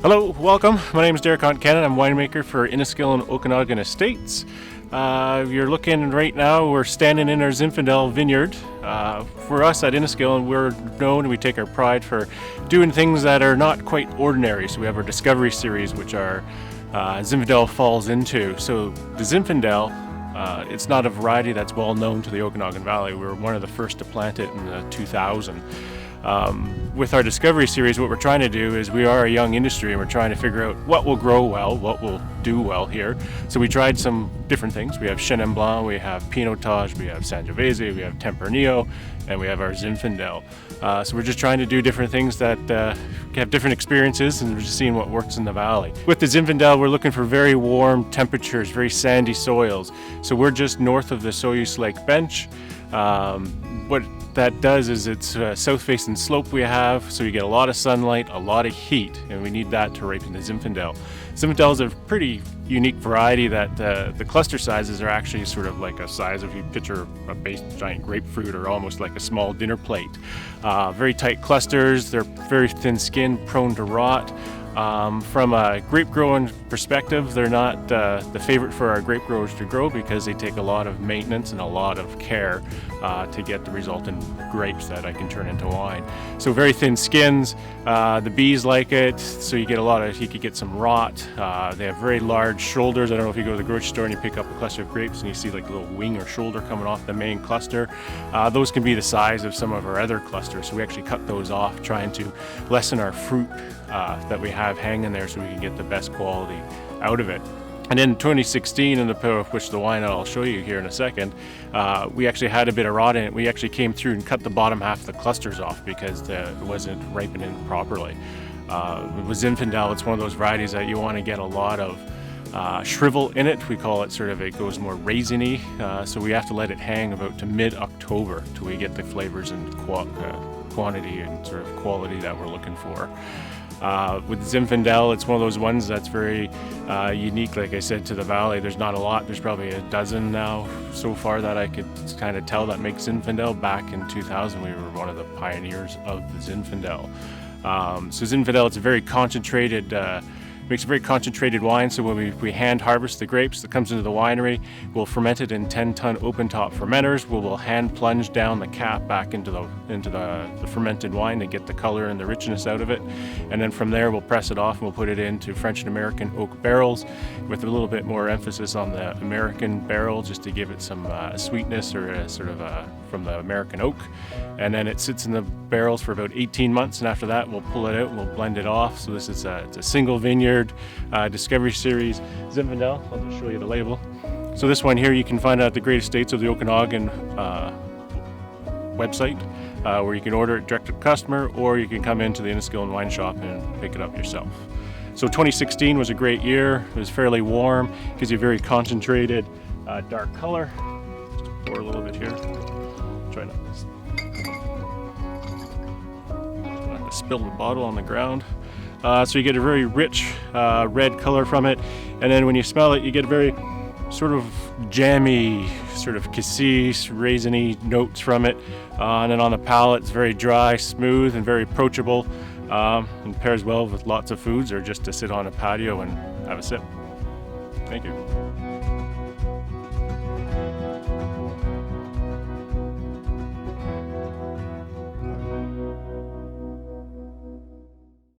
Hello, welcome. My name is Derek Cannon. I'm winemaker for Inniskillin Okanagan Estates. You're looking right now, we're standing in our Zinfandel vineyard. For us at Inniskillin, we're known and we take our pride for doing things that are not quite ordinary. So we have our Discovery Series, which our Zinfandel falls into. So the Zinfandel, it's not a variety that's well known to the Okanagan Valley. We were one of the first to plant it in the 2000. With our Discovery Series, what we're trying to do is we are a young industry and we're trying to figure out what will grow well, what will do well here. So we tried some different things. We have Chenin Blanc, we have Pinotage, we have Sangiovese, we have Tempranillo, and we have our Zinfandel. So we're just trying to do different things that have different experiences, and we're just seeing what works in the valley. With the Zinfandel, we're looking for very warm temperatures, very sandy soils. So we're just north of the Soyuz Lake Bench. What that does is it's a south-facing slope we have, so you get a lot of sunlight, a lot of heat, and we need that to ripen the Zinfandel. Zinfandel is a pretty unique variety that the cluster sizes are actually sort of like a size if you picture a base giant grapefruit or almost like a small dinner plate. Very tight clusters, they're very thin skinned, prone to rot. From a grape growing perspective, they're not the favorite for our grape growers to grow because they take a lot of maintenance and a lot of care to get the resultant grapes that I can turn into wine. So very thin skins, the bees like it, so you could get some rot. They have very large shoulders. I don't know if you go to the grocery store and you pick up a cluster of grapes and you see like a little wing or shoulder coming off the main cluster. Those can be the size of some of our other clusters, so we actually cut those off, trying to lessen our fruit that we have hanging there so we can get the best quality out of it. And in 2016, which the wine I'll show you here in a second, we actually had a bit of rot in it. We actually came through and cut the bottom half of the clusters off because it wasn't ripening properly. With Zinfandel, it's one of those varieties that you want to get a lot of shrivel in it. We call it it goes more raisiny, so we have to let it hang about to mid-October till we get the flavors and quantity and sort of quality that we're looking for. With Zinfandel, it's one of those ones that's very unique, like I said, to the valley. There's not a lot. There's probably a dozen now so far that I could kind of tell that make Zinfandel. Back in 2000, we were one of the pioneers of the Zinfandel. So Zinfandel, it's a very concentrated, makes a very concentrated wine. So when we hand harvest the grapes that comes into the winery, we'll ferment it in 10-ton open-top fermenters. We'll hand plunge down the cap back into the fermented wine to get the color and the richness out of it. And then from there, we'll press it off and we'll put it into French and American oak barrels with a little bit more emphasis on the American barrel, just to give it some sweetness or from the American oak. And then it sits in the barrels for about 18 months, and after that we'll pull it out and we'll blend it off. So this is it's a single vineyard Discovery Series Zinfandel. I'll just show you the label. So this one here you can find out at the Great Estates of the Okanagan website, where you can order it direct to the customer, or you can come into the Inniskillin wine shop and pick it up yourself. So 2016 was a great year. It was fairly warm, gives you a very concentrated dark color. Just pour a little bit here. Try not to spill the bottle on the ground. So you get a very rich red color from it, and then when you smell it, you get a very sort of jammy, sort of cassis, raisiny notes from it. And then on the palate, it's very dry, smooth, and very approachable, and pairs well with lots of foods or just to sit on a patio and have a sip. Thank you.